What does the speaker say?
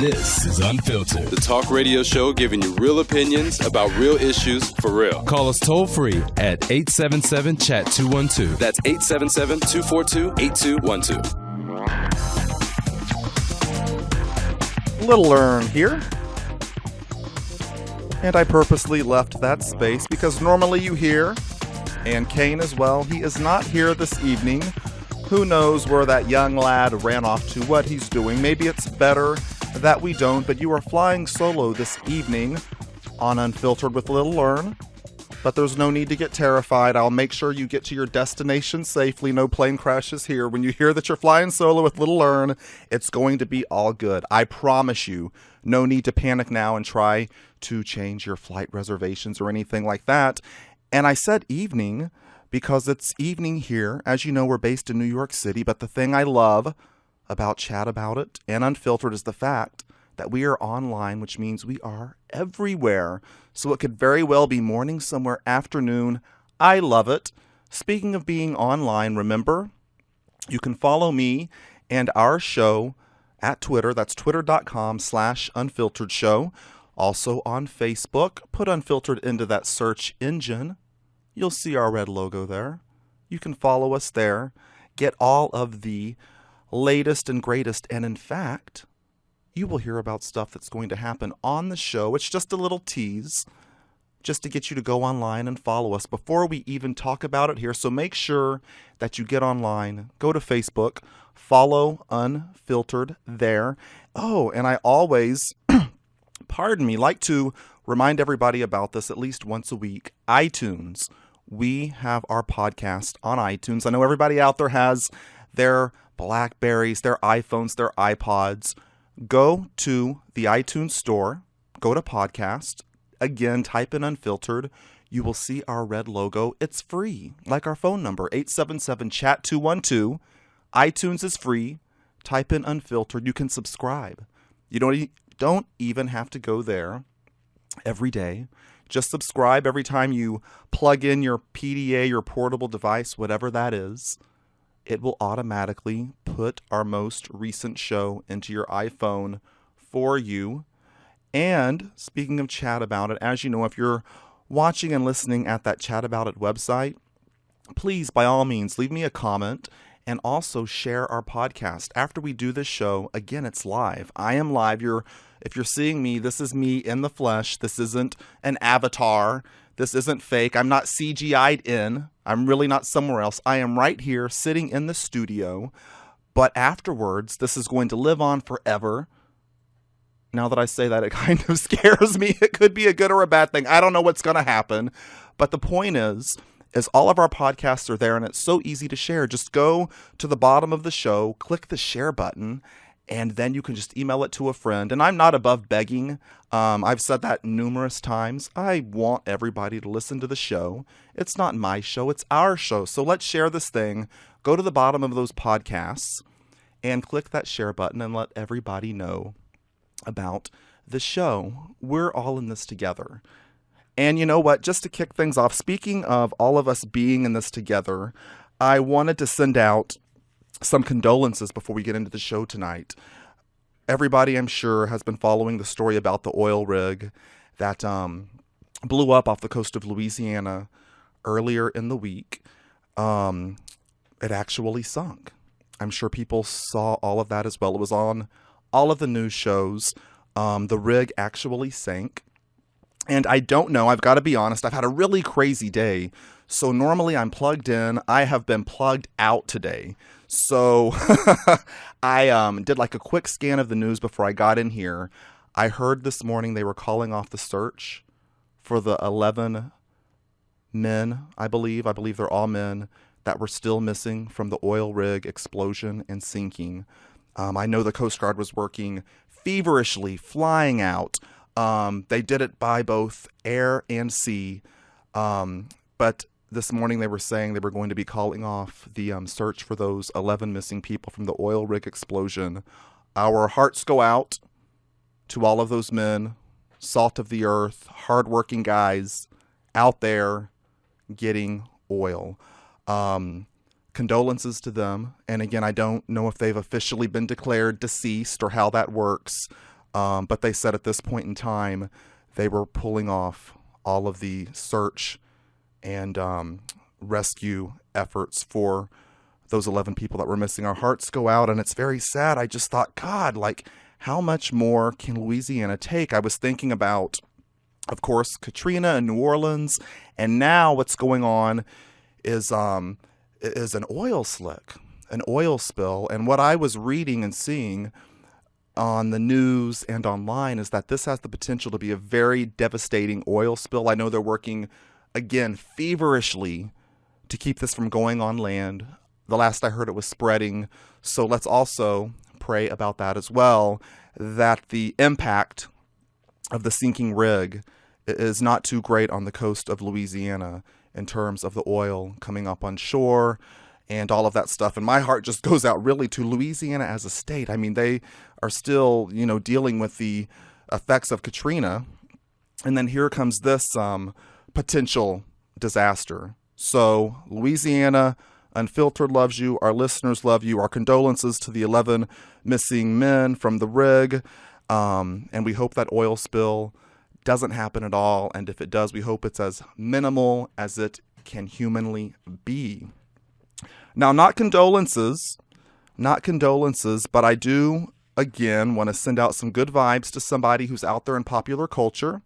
This is Unfiltered, the talk radio show giving you real opinions about real issues for real. Call us toll free at 877-CHAT-212. That's 877-242-8212. Little Learn here. And I purposely left that space because normally you hear, and Kaine as well, he is not here this evening. Who knows where that young lad ran off to, what he's doing. Maybe it's better that we don't, but you are flying solo this evening on Unfiltered with Little Learn. But there's no need to get terrified. I'll make sure you get to your destination safely. No plane crashes here. When you hear that you're flying solo with Little Learn, it's going to be all good. I promise you. No need to panic now and try to change your flight reservations or anything like that. And I said evening because it's evening here. As you know, we're based in New York City, but the thing I love about Chat About It and Unfiltered is the fact that we are online, which means we are everywhere. So it could very well be morning somewhere, afternoon. I love it. Speaking of being online, remember, you can follow me and our show at Twitter. That's twitter.com/Unfiltered Show. Also on Facebook, put Unfiltered into that search engine. You'll see our red logo there. You can follow us there. Get all of the latest and greatest. And in fact, you will hear about stuff that's going to happen on the show. It's just a little tease just to get you to go online and follow us before we even talk about it here. So make sure that you get online, go to Facebook, follow Unfiltered there. Oh, and I always, pardon me, like to remind everybody about this at least once a week. iTunes. We have our podcast on iTunes. I know everybody out there has their Blackberries, their iPhones, their iPods. Go to the iTunes store, go to podcast. Again, type in Unfiltered. You will see our red logo. It's free, like our phone number, 877-CHAT-212. iTunes is free. Type in Unfiltered. You can subscribe. You don't even have to go there every day. Just subscribe every time you plug in your PDA, your portable device, whatever that is. It will automatically put our most recent show into your iPhone for you. And speaking of Chat About It, as you know, if you're watching and listening at that Chat About It website, please, by all means, leave me a comment and also share our podcast. After we do this show, again, it's live. I am live. If you're seeing me, this is me in the flesh. This isn't an avatar. This isn't fake. I'm not CGI'd in. I'm really not somewhere else. I am right here sitting in the studio. But afterwards, this is going to live on forever. Now that I say that, it kind of scares me. It could be a good or a bad thing. I don't know what's going to happen. But the point is all of our podcasts are there, and it's so easy to share. Just go to the bottom of the show, click the share button, and then you can just email it to a friend. And I'm not above begging. I've said that numerous times. I want everybody to listen to the show. It's not my show. It's our show. So let's share this thing. Go to the bottom of those podcasts and click that share button and let everybody know about the show. We're all in this together. And you know what? Just to kick things off, speaking of all of us being in this together, I wanted to send out some condolences before we get into the show tonight. Everybody, I'm sure, has been following the story about the oil rig that blew up off the coast of Louisiana earlier in the week. It actually sunk. I'm sure people saw all of that as well. It was on all of the news shows. The rig actually sank. And I don't know, I've got to be honest, I've had a really crazy day. So normally I'm plugged in. I have been plugged out today. So I did like a quick scan of the news before I got in here. I heard this morning they were calling off the search for the 11 men, I believe they're all men, that were still missing from the oil rig explosion and sinking. I know the Coast Guard was working feverishly, flying out. They did it by both air and sea. But this morning they were saying they were going to be calling off the search for those 11 missing people from the oil rig explosion. Our hearts go out to all of those men, salt of the earth, hardworking guys out there getting oil. Condolences to them. And again, I don't know if they've officially been declared deceased or how that works. But they said at this point in time, they were pulling off all of the search and rescue efforts for those 11 people that were missing. Our hearts go out, and it's very sad. I just thought, God, like, how much more can Louisiana take? I was thinking about, of course, Katrina in New Orleans, and now what's going on is an oil slick, an oil spill. And what I was reading and seeing on the news and online is that this has the potential to be a very devastating oil spill. I know they're working, again, feverishly to keep this from going on land. The last I heard, it was spreading. So let's also pray about that as well, that the impact of the sinking rig is not too great on the coast of Louisiana in terms of the oil coming up on shore and all of that stuff. And my heart just goes out really to Louisiana as a state. I mean, they are still, dealing with the effects of Katrina. And then here comes this potential disaster. So Louisiana, Unfiltered loves you. Our listeners love you. Our condolences to the 11 missing men from the rig. And we hope that oil spill doesn't happen at all. And if it does, we hope it's as minimal as it can humanly be. Now, not condolences, but I do, again, want to send out some good vibes to somebody who's out there in popular culture.